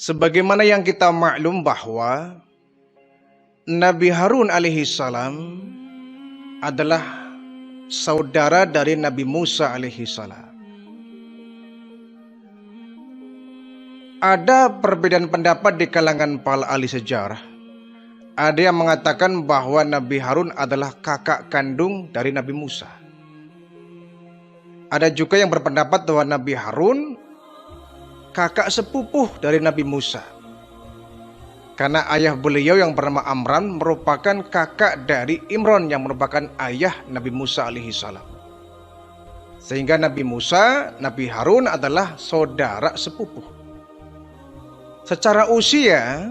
Sebagaimana yang kita maklum bahwa Nabi Harun alaihi salam adalah saudara dari Nabi Musa alaihi salam. Ada perbedaan pendapat di kalangan para ahli sejarah. Ada yang mengatakan bahwa Nabi Harun adalah kakak kandung dari Nabi Musa. Ada juga yang berpendapat bahwa Nabi Harun kakak sepupuh dari Nabi Musa. Karena ayah beliau yang bernama Amran merupakan kakak dari Imran yang merupakan ayah Nabi Musa alaihi salam. Sehingga Nabi Musa, Nabi Harun adalah saudara sepupuh. Secara usia,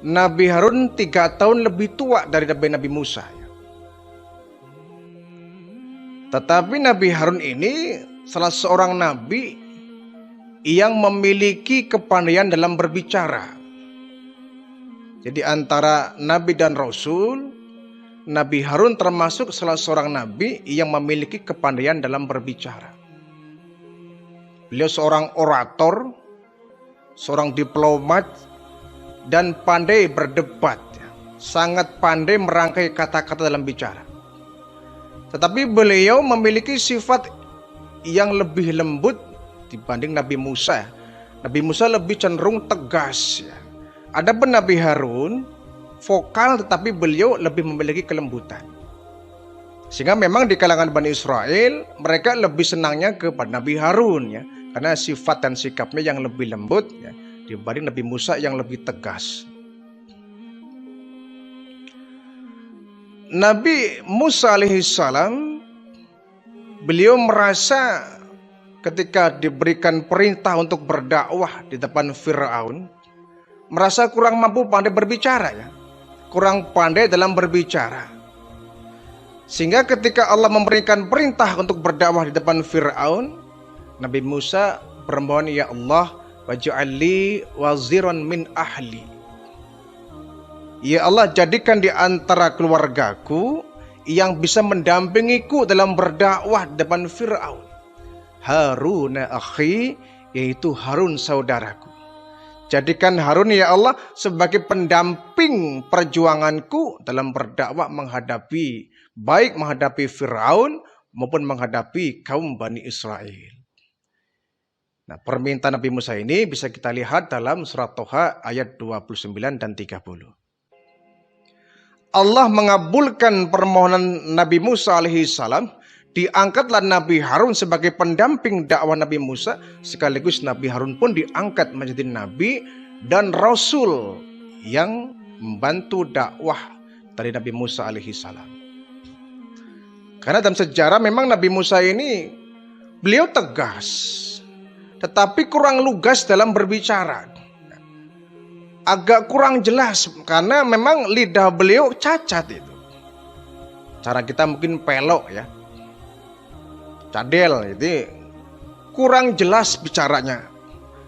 Nabi Harun 3 tahun lebih tua dari Nabi Musa. Tetapi Nabi Harun ini salah seorang nabi yang memiliki kepandaian dalam berbicara. Jadi antara nabi dan rasul, Nabi Harun termasuk salah seorang nabi yang memiliki kepandaian dalam berbicara. Beliau seorang orator, seorang diplomat, dan pandai berdebat. Sangat pandai merangkai kata-kata dalam bicara. Tetapi beliau memiliki sifat yang lebih lembut dibanding Nabi Musa. Nabi Musa lebih cenderung tegas. Adapun Nabi Harun vokal, tetapi beliau lebih memiliki kelembutan. Sehingga memang di kalangan Bani Israel mereka lebih senangnya kepada Nabi Harun, ya, karena sifat dan sikapnya yang lebih lembut, ya, dibanding Nabi Musa yang lebih tegas. Nabi Musa alaihissalam, beliau merasa ketika diberikan perintah untuk berdakwah di depan Fir'aun, merasa kurang mampu pandai berbicara, ya, kurang pandai dalam berbicara. Sehingga ketika Allah memberikan perintah untuk berdakwah di depan Fir'aun, Nabi Musa bermohon, ya Allah, waj'alli waziran min ahli. Ya Allah, jadikan di antara keluargaku yang bisa mendampingiku dalam berdakwah di depan Fir'aun. Harun akhi, yaitu Harun saudaraku. Jadikan Harun ya Allah sebagai pendamping perjuanganku dalam berdakwah baik menghadapi Fir'aun maupun menghadapi kaum Bani Israel. Nah, permintaan Nabi Musa ini bisa kita lihat dalam surat Toha ayat 29 dan 30. Allah mengabulkan permohonan Nabi Musa alaihi salam. Diangkatlah Nabi Harun sebagai pendamping dakwah Nabi Musa, sekaligus Nabi Harun pun diangkat menjadi nabi dan rasul yang membantu dakwah dari Nabi Musa alaihi salam. Karena dalam sejarah memang Nabi Musa ini beliau tegas, tetapi kurang lugas dalam berbicara. Agak kurang jelas karena memang lidah beliau cacat itu. Cara kita mungkin pelok, ya, cadel, itu kurang jelas bicaranya.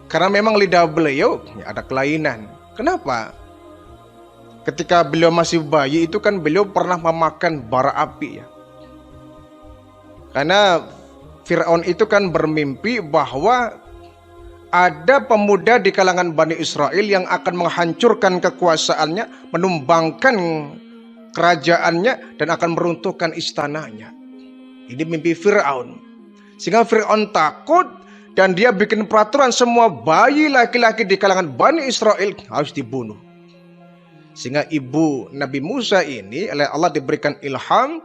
Karena memang lidah beliau, ya, ada kelainan. Kenapa? Ketika beliau masih bayi itu kan beliau pernah memakan bara api, ya. Karena Fir'aun itu kan bermimpi bahwa ada pemuda di kalangan Bani Israel yang akan menghancurkan kekuasaannya, menumbangkan kerajaannya, dan akan meruntuhkan istananya. Ini mimpi Fir'aun. Sehingga Fir'aun takut dan dia bikin peraturan semua bayi laki-laki di kalangan Bani Israel harus dibunuh. Sehingga ibu Nabi Musa ini oleh Allah diberikan ilham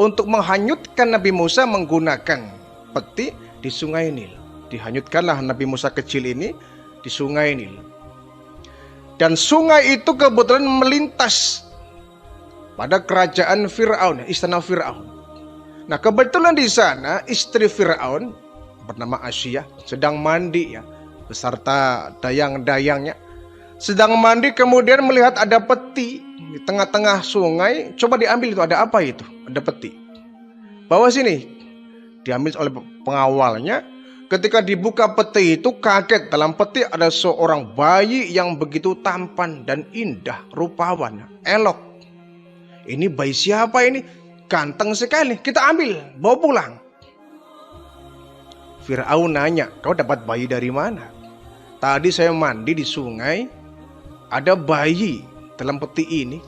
untuk menghanyutkan Nabi Musa menggunakan peti di sungai Nil. Dihanyutkanlah Nabi Musa kecil ini di sungai Nil. Dan sungai itu kebetulan melintas pada kerajaan Fir'aun, istana Fir'aun. Nah, kebetulan di sana istri Fir'aun bernama Asyiyah sedang mandi, ya, beserta dayang-dayangnya. Sedang mandi, kemudian melihat ada peti di tengah-tengah sungai. Coba diambil, itu ada apa itu? Ada peti. Bawa sini. Diambil oleh pengawalnya. Ketika dibuka peti itu, kaget. Dalam peti ada seorang bayi yang begitu tampan dan indah, rupawan, elok. Ini bayi siapa ini? Ganteng sekali, kita ambil, bawa pulang. Fir'aun nanya, kau dapat bayi dari mana? tadi saya mandi di sungai, ada bayi dalam peti ini.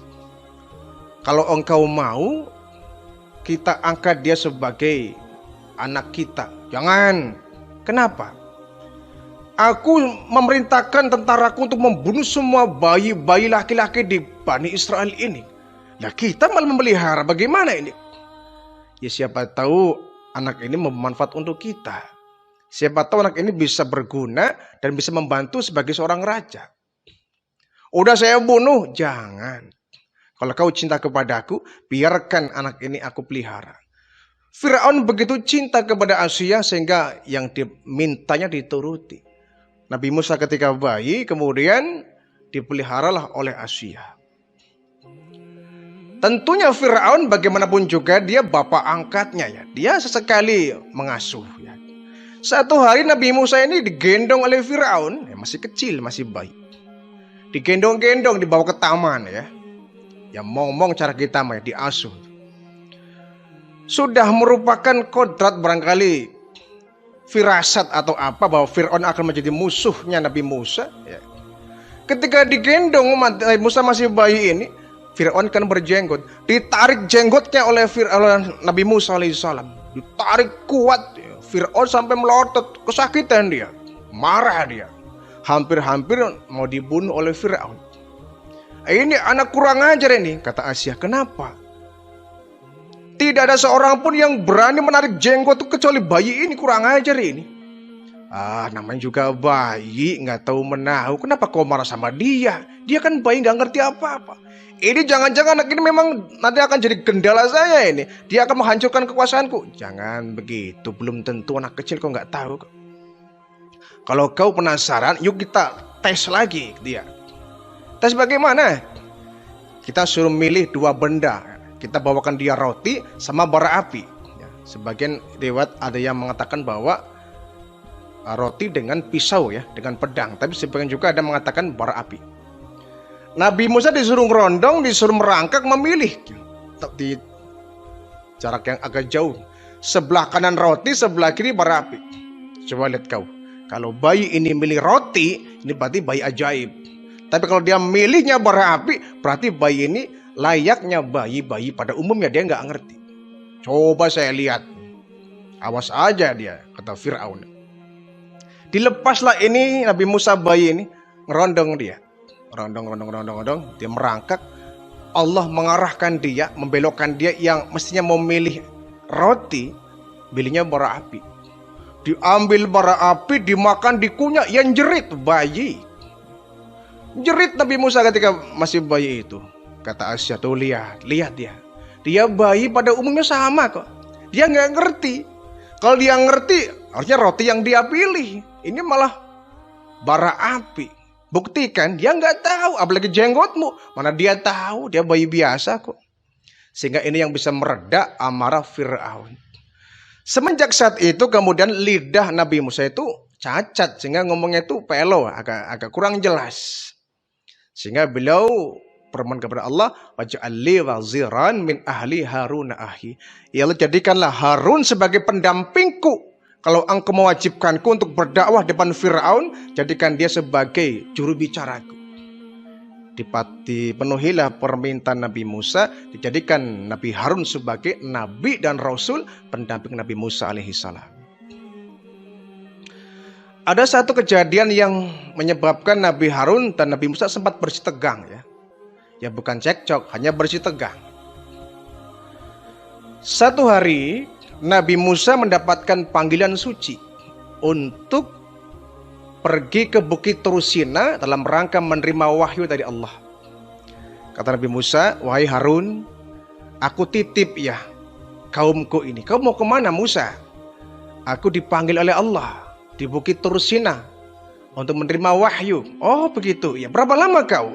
Kalau engkau mau, kita angkat dia sebagai anak kita. Jangan. Kenapa? Aku memerintahkan tentaraku untuk membunuh semua bayi-bayi laki-laki di Bani Israel ini. Ya kita malah memelihara, bagaimana ini? Ya siapa tahu anak ini bermanfaat untuk kita. Siapa tahu anak ini bisa berguna dan bisa membantu sebagai seorang raja. Udah saya bunuh, jangan. Kalau kau cinta kepadaku, biarkan anak ini aku pelihara. Firaun begitu cinta kepada Asia sehingga yang dimintanya dituruti. Nabi Musa ketika bayi kemudian dipeliharalah oleh Asia. Tentunya Firaun bagaimanapun juga dia bapak angkatnya ya. Dia sesekali mengasuh ya. Satu hari Nabi Musa ini digendong oleh Firaun, ya masih kecil, masih bayi. Digendong-gendong dibawa ke taman ya. Ya mong-mong cara kita mah ya, diasuh. Sudah merupakan kodrat barangkali firasat atau apa bahwa Fir'aun akan menjadi musuhnya Nabi Musa ya. Ketika digendong Nabi Musa masih bayi ini, Fir'aun kan berjenggot, ditarik jenggotnya oleh Nabi Musa alaihissalam, ditarik kuat ya. Fir'aun sampai melotot, kesakitan dia, marah dia, hampir-hampir mau dibunuh oleh Fir'aun. Ini anak kurang ajar ini, kata Asia. Kenapa? Tidak ada seorang pun yang berani menarik jenggot kecuali bayi ini, kurang ajar ini. Namanya juga bayi, nggak tahu menahu. Kenapa kau marah sama dia? Dia kan bayi, nggak ngerti apa-apa. Ini jangan-jangan anak ini memang nanti akan jadi gendala saya ini. Dia akan menghancurkan kekuasaanku. Jangan begitu, belum tentu anak kecil kau nggak tahu. Kalau kau penasaran, yuk kita tes lagi dia. Tes bagaimana? Kita suruh milih dua benda. Kita bawakan dia roti sama bara api. Ya, sebagian riwayat ada yang mengatakan bahwa roti dengan pisau ya, dengan pedang. Tapi sebagian juga ada mengatakan bara api. Nabi Musa disuruh ngerondong, disuruh merangkak memilih di jarak yang agak jauh. Sebelah kanan roti, sebelah kiri bara api. Coba lihat kau. Kalau bayi ini milih roti, ini berarti bayi ajaib. Tapi kalau dia milihnya bara api, berarti bayi ini layaknya bayi-bayi pada umumnya, dia nggak ngerti. Coba saya lihat, awas aja dia, kata Fir'aun. Dilepaslah ini Nabi Musa bayi ini, ngerondong dia, rondong, dia merangkak. Allah mengarahkan dia, membelokkan dia yang mestinya memilih roti, pilihnya bara api. Diambil bara api, dimakan, dikunyah, yang jerit bayi. Jerit Nabi Musa ketika masih bayi itu. Kata Asia, tuh lihat dia. Dia bayi pada umumnya sama kok. Dia nggak ngerti. Kalau dia ngerti, harusnya roti yang dia pilih. Ini malah bara api. Buktikan dia nggak tahu, apalagi jenggotmu. Mana dia tahu, dia bayi biasa kok. Sehingga ini yang bisa mereda amarah Fir'aun. Semenjak saat itu kemudian lidah Nabi Musa itu cacat, sehingga ngomongnya itu pelo, agak kurang jelas. Sehingga beliau bermohon kepada Allah, waj'alli waziran min ahli Harun akhi. Ya Allah, jadikanlah Harun sebagai pendampingku. Kalau engkau mewajibkanku untuk berdakwah depan Fir'aun, jadikan dia sebagai juru bicaraku. Dipenuhilah permintaan Nabi Musa, dijadikan Nabi Harun sebagai nabi dan rasul pendamping Nabi Musa alaihissalam. Ada satu kejadian yang menyebabkan Nabi Harun dan Nabi Musa sempat bersih tegang ya. Ya bukan cekcok, hanya bersih tegang. Satu hari Nabi Musa mendapatkan panggilan suci untuk pergi ke Bukit Turusina dalam rangka menerima wahyu dari Allah. Kata Nabi Musa, wahai Harun, aku titip ya kaumku ini. Kau mau kemana Musa? Aku dipanggil oleh Allah di Bukit Turusina untuk menerima wahyu. Oh begitu, ya berapa lama kau?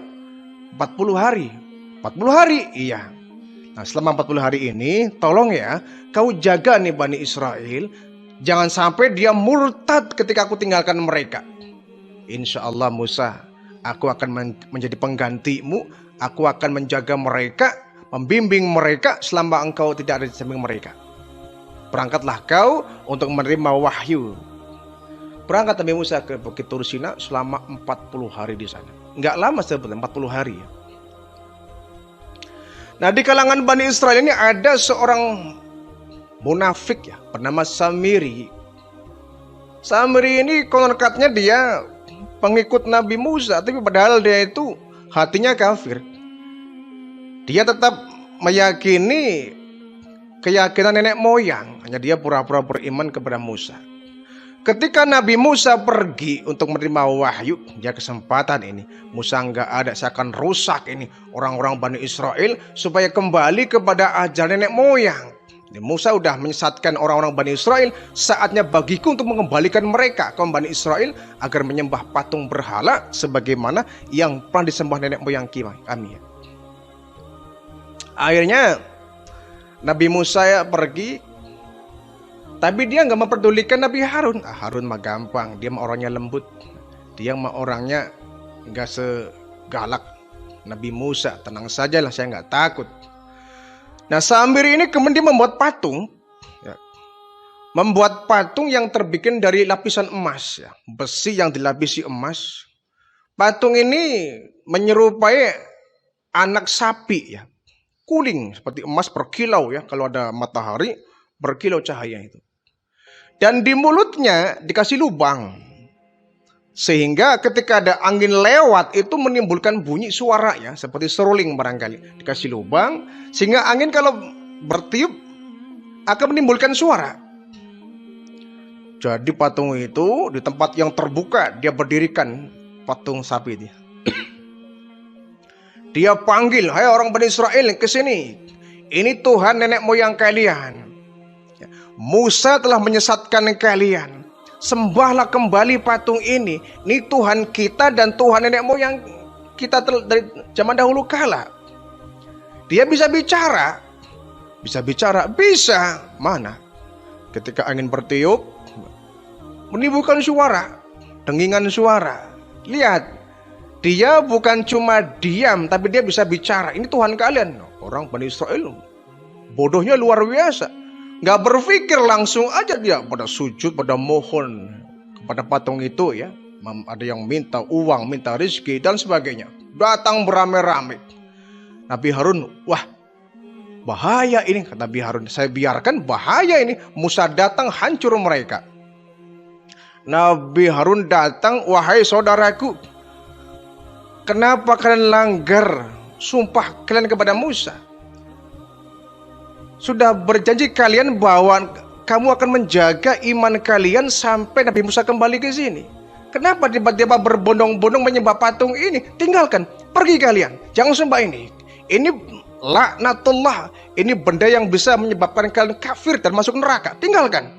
40 hari. 40 hari? Iya. Nah selama 40 hari ini, tolong ya, kau jaga nih Bani Israel. Jangan sampai dia murtad ketika aku tinggalkan mereka. Insya Allah Musa, aku akan menjadi penggantimu. Aku akan menjaga mereka, membimbing mereka selama engkau tidak ada di samping mereka. Berangkatlah kau untuk menerima wahyu. Berangkat Nabi Musa ke Bukit Tur Sina selama 40 hari di sana. Enggak lama sebetulnya, 40 hari ya. Nah, di kalangan Bani Israel ini ada seorang munafik ya, bernama Samiri. Samiri ini konotasinya dia pengikut Nabi Musa, tapi padahal dia itu hatinya kafir. Dia tetap meyakini keyakinan nenek moyang, hanya dia pura-pura beriman kepada Musa. Ketika Nabi Musa pergi untuk menerima wahyu, dia kesempatan ini, Musa nggak ada, saya akan rusak ini orang-orang Bani Israel supaya kembali kepada ajaran nenek moyang. Musa sudah menyesatkan orang-orang Bani Israel, saatnya bagiku untuk mengembalikan mereka kaum Bani Israel agar menyembah patung berhala sebagaimana yang pernah disembah nenek moyang kami. Akhirnya Nabi Musa pergi, tapi dia nggak memperdulikan Nabi Harun. Harun mah gampang, dia mah orangnya lembut, dia mah orangnya nggak segalak Nabi Musa. Tenang sajalah, saya nggak takut. Nah, Samiri ini kemudian membuat patung, ya. Membuat patung yang terbikin dari lapisan emas, ya. Besi yang dilapisi emas. Patung ini menyerupai anak sapi, ya. Kuning seperti emas berkilau, ya. Kalau ada matahari berkilau cahaya itu. Dan di mulutnya dikasih lubang, sehingga ketika ada angin lewat itu menimbulkan bunyi suara, ya, seperti seruling barangkali. Dikasih lubang sehingga angin kalau bertiup akan menimbulkan suara. Jadi patung itu di tempat yang terbuka dia berdirikan patung sapi itu. Dia panggil, "Hai orang Bani Israel, ke sini. Ini Tuhan nenek moyang kalian. Musa telah menyesatkan kalian. Sembahlah kembali patung ini. Ini Tuhan kita dan Tuhan nenek moyang kita dari zaman dahulu kala." Dia bisa bicara. Bisa. Mana? Ketika angin bertiup, menimbulkan suara, dengingan suara. Lihat, dia bukan cuma diam, tapi dia bisa bicara. Ini Tuhan kalian. Orang Bani Israel bodohnya luar biasa. Nggak berpikir, langsung aja dia pada sujud, pada mohon kepada patung itu, ya. Ada yang minta uang, minta rezeki dan sebagainya. Datang beramai-ramai. Nabi Harun, wah bahaya ini, kata Nabi Harun. Saya biarkan bahaya ini. Musa datang hancur mereka. Nabi Harun datang, wahai saudaraku, kenapa kalian langgar sumpah kalian kepada Musa? Sudah berjanji kalian bahwa kamu akan menjaga iman kalian sampai Nabi Musa kembali ke sini. Kenapa tiba-tiba berbondong-bondong menyembah patung ini? Tinggalkan, pergi kalian, jangan sembah ini. Ini laknatullah, ini benda yang bisa menyebabkan kalian kafir dan masuk neraka. Tinggalkan.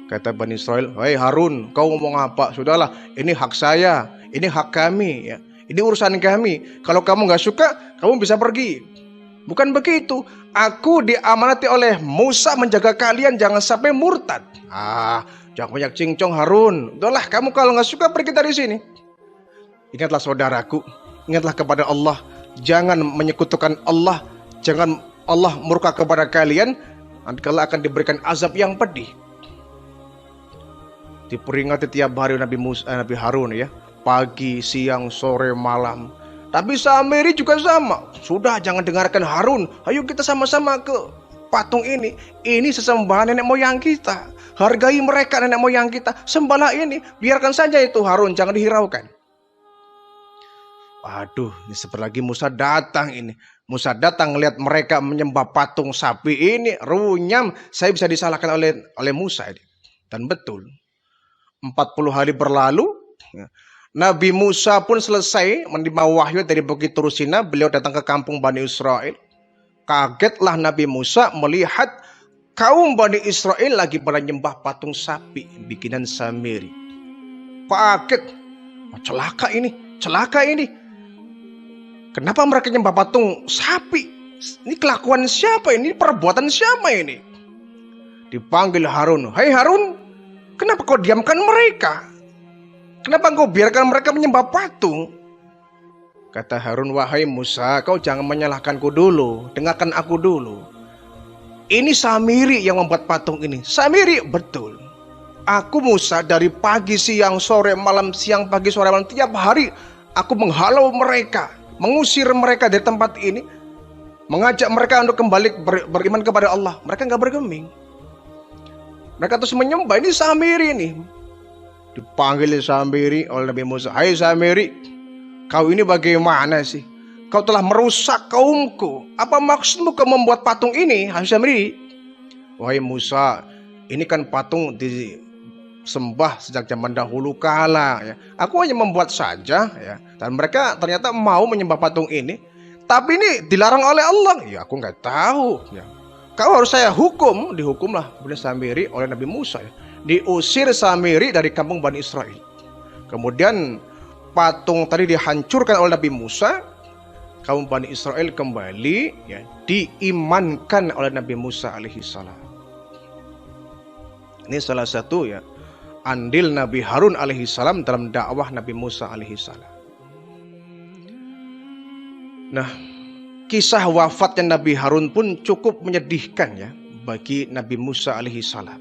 Kata Bani Israel, "Hei Harun, kau ngomong apa? Sudahlah, ini hak saya, ini hak kami, ya. Ini urusan kami. Kalau kamu nggak suka, kamu bisa pergi." Bukan begitu. Aku diamanati oleh Musa menjaga kalian jangan sampai murtad. Jangan banyak cincong Harun. Udahlah, kamu kalau nggak suka pergi dari sini. Ingatlah saudaraku, ingatlah kepada Allah. Jangan menyekutukan Allah. Jangan Allah murka kepada kalian. Nanti kalian akan diberikan azab yang pedih. Diperingati tiap hari Nabi Harun, ya. Pagi, siang, sore, malam. Tapi Samiri juga sama. Sudah, jangan dengarkan Harun. Ayo kita sama-sama ke patung ini. Ini sesembahan nenek moyang kita. Hargai mereka, nenek moyang kita. Sembahlah ini. Biarkan saja itu Harun, jangan dihiraukan. Waduh, ini sebentar lagi Musa datang ini. Musa datang melihat mereka menyembah patung sapi ini. Runyam, saya bisa disalahkan oleh Musa ini. Dan betul, 40 hari berlalu, Nabi Musa pun selesai menerima wahyu dari Bukit Tur Sina. Beliau datang ke kampung Bani Israel. Kagetlah Nabi Musa melihat kaum Bani Israel lagi pada nyembah patung sapi bikinan Samiri. Kaget, celaka ini. Kenapa mereka nyembah patung sapi? Ini kelakuan siapa ini? Perbuatan siapa ini? Dipanggil Harun. "Hai Harun, kenapa kau diamkan mereka? Kenapa kau biarkan mereka menyembah patung?" Kata Harun, "Wahai Musa, kau jangan menyalahkanku dulu. Dengarkan aku dulu. Ini Samiri yang membuat patung ini." "Samiri?" "Betul. Aku Musa dari pagi, siang, sore, malam, siang, pagi, sore, malam, tiap hari aku menghalau mereka, mengusir mereka dari tempat ini, mengajak mereka untuk kembali beriman kepada Allah. Mereka nggak bergeming. Mereka terus menyembah. Ini Samiri nih. Dipanggil Samiri oleh Nabi Musa. Hai Samiri, kau ini bagaimana sih? Kau telah merusak kaumku. Apa maksudmu kau membuat patung ini, hai Samiri? Wahai Musa, ini kan patung disembah sejak zaman dahulu kala. Ya. Aku hanya membuat saja. Ya. Dan mereka ternyata mau menyembah patung ini. Tapi ini dilarang oleh Allah. Ya aku nggak tahu. Ya. Kau harus saya hukum. Dihukumlah oleh Samiri oleh Nabi Musa. Ya. Diusir Samiri dari kampung Bani Israel. Kemudian patung tadi dihancurkan oleh Nabi Musa. Kaum Bani Israel kembali ya, diimankan oleh Nabi Musa alaihissalam. Ini salah satu ya andil Nabi Harun alaihissalam dalam dakwah Nabi Musa alaihissalam. Nah, kisah wafatnya Nabi Harun pun cukup menyedihkan ya bagi Nabi Musa alaihissalam.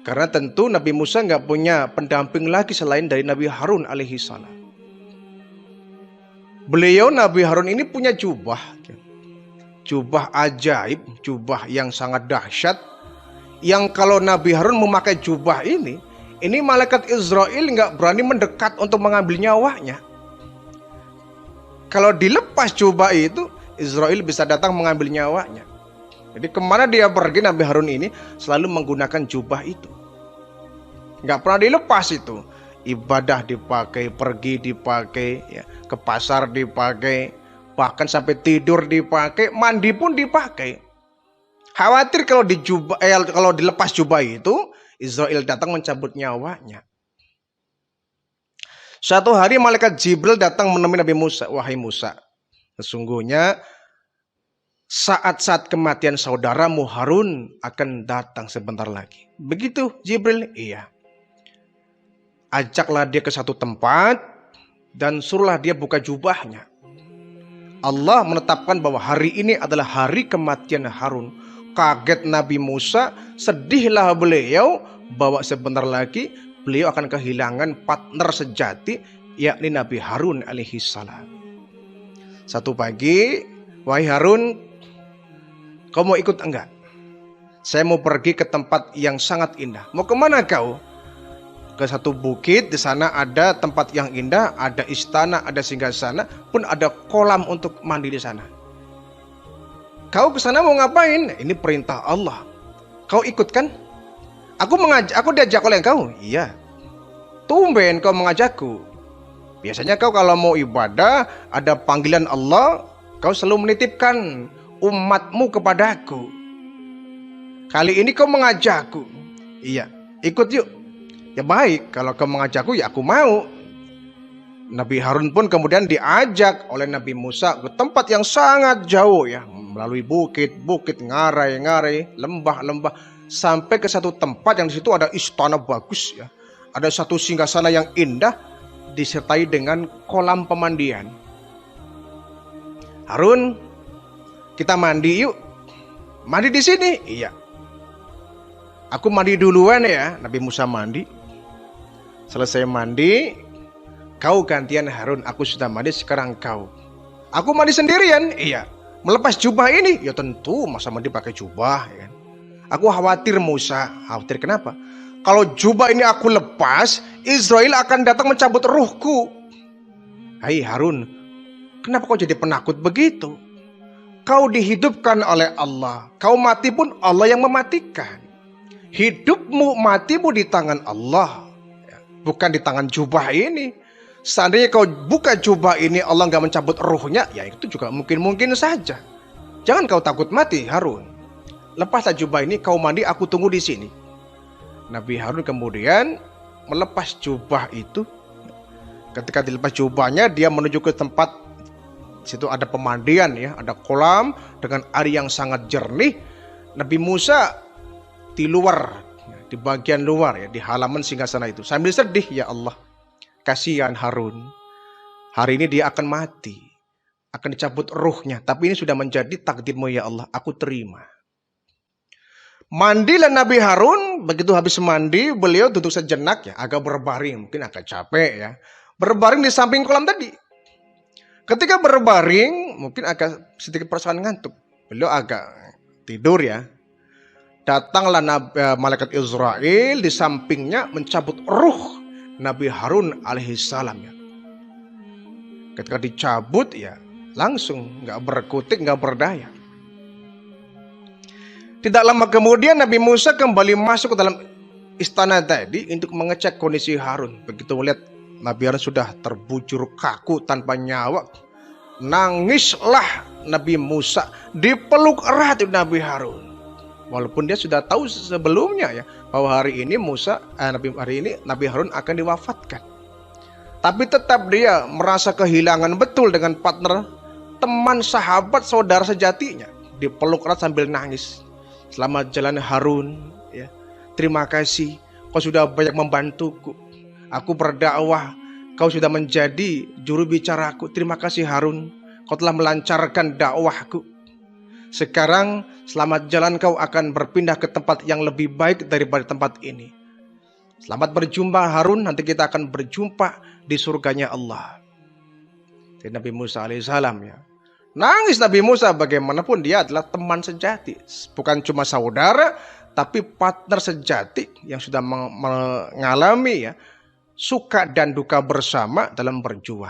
Karena tentu Nabi Musa nggak punya pendamping lagi selain dari Nabi Harun alaihissalam. Beliau Nabi Harun ini punya jubah ajaib, jubah yang sangat dahsyat. Yang kalau Nabi Harun memakai jubah ini malaikat Israel nggak berani mendekat untuk mengambil nyawanya. Kalau dilepas jubah itu, Israel bisa datang mengambil nyawanya. Jadi kemana dia pergi Nabi Harun ini selalu menggunakan jubah itu. Nggak pernah dilepas itu. Ibadah dipakai, pergi dipakai, ya, ke pasar dipakai, bahkan sampai tidur dipakai, mandi pun dipakai. Khawatir kalau kalau dilepas jubah itu, Israel datang mencabut nyawanya. Suatu hari malaikat Jibril datang menemui Nabi Musa. Wahai Musa, sesungguhnya saat-saat kematian saudaramu Harun akan datang sebentar lagi. Begitu Jibril? Iya. Ajaklah dia ke satu tempat dan suruhlah dia buka jubahnya. Allah menetapkan bahwa hari ini adalah hari kematian Harun. Kaget Nabi Musa, sedihlah beliau bahwa sebentar lagi beliau akan kehilangan partner sejati, yakni Nabi Harun alaihissalam. Satu pagi, wahai Harun, kau mau ikut enggak? Saya mau pergi ke tempat yang sangat indah. Mau kemana kau? Ke satu bukit, di sana ada tempat yang indah, ada istana, ada singgasana, pun ada kolam untuk mandi di sana. Kau ke sana mau ngapain? Ini perintah Allah. Kau ikut kan? Aku diajak oleh kau. Iya. Tumben kau mengajakku. Biasanya kau kalau mau ibadah, ada panggilan Allah, kau selalu menitipkan umatmu kepadaku. Kali ini kau mengajakku. Iya, ikut yuk. Ya baik, kalau kau mengajakku ya aku mau. Nabi Harun pun kemudian diajak oleh Nabi Musa ke tempat yang sangat jauh ya. Melalui bukit-bukit, ngarai-ngarai, lembah-lembah. Sampai ke satu tempat yang di situ ada istana bagus ya. Ada satu singgasana yang indah disertai dengan kolam pemandian. Harun, kita mandi yuk. Mandi di sini? Iya. Aku mandi duluan ya. Nabi Musa mandi. Selesai mandi, kau gantian Harun. Aku sudah mandi, sekarang kau. Aku mandi sendirian? Iya. Melepas jubah ini? Ya tentu, masa mandi pakai jubah ya kan. Aku khawatir Musa. Khawatir kenapa? Kalau jubah ini aku lepas, Israel akan datang mencabut ruhku. Hai Harun, kenapa kau jadi penakut begitu? Kau dihidupkan oleh Allah. Kau mati pun Allah yang mematikan. Hidupmu, matimu di tangan Allah, bukan di tangan jubah ini. Seandainya kau buka jubah ini, Allah nggak mencabut ruhnya, ya itu juga mungkin saja. Jangan kau takut mati Harun. Lepaslah jubah ini, kau mandi, aku tunggu di sini. Nabi Harun kemudian melepas jubah itu. Ketika dilepas jubahnya, dia menuju ke tempat situ ada pemandian ya, ada kolam dengan air yang sangat jernih. Nabi Musa di luar, di bagian luar ya, di halaman singgasana itu sambil sedih, ya Allah, kasihan Harun. Hari ini dia akan mati, akan dicabut ruhnya, tapi ini sudah menjadi takdirmu ya Allah, aku terima. Mandilah Nabi Harun, begitu habis mandi beliau duduk sejenak ya, agak berbaring, mungkin agak capek ya. Berbaring di samping kolam tadi. Ketika berbaring, mungkin agak sedikit perasaan ngantuk. Beliau agak tidur ya. Datanglah malaikat Israel di sampingnya mencabut ruh Nabi Harun alaihissalam ya. Ketika dicabut ya, langsung nggak berkutik, nggak berdaya. Tidak lama kemudian Nabi Musa kembali masuk ke dalam istana tadi untuk mengecek kondisi Harun. Begitu melihat Nabi Harun sudah terbujur kaku tanpa nyawa, nangislah Nabi Musa, dipeluk erat Nabi Harun. Walaupun dia sudah tahu sebelumnya ya bahwa hari ini Nabi Harun akan diwafatkan. Tapi tetap dia merasa kehilangan betul dengan partner, teman, sahabat, saudara sejatinya. Dipeluk erat sambil nangis. Selamat jalan Harun ya. Terima kasih kau sudah banyak membantuku. Aku berdakwah, kau sudah menjadi juru bicaraku. Terima kasih Harun, kau telah melancarkan dakwahku. Sekarang selamat jalan, kau akan berpindah ke tempat yang lebih baik daripada tempat ini. Selamat berjumpa Harun, nanti kita akan berjumpa di surganya Allah. Dari Nabi Musa alaihissalam ya. Nangis Nabi Musa, bagaimanapun dia adalah teman sejati. Bukan cuma saudara, tapi partner sejati yang sudah mengalami ya suka dan duka bersama dalam berjuang.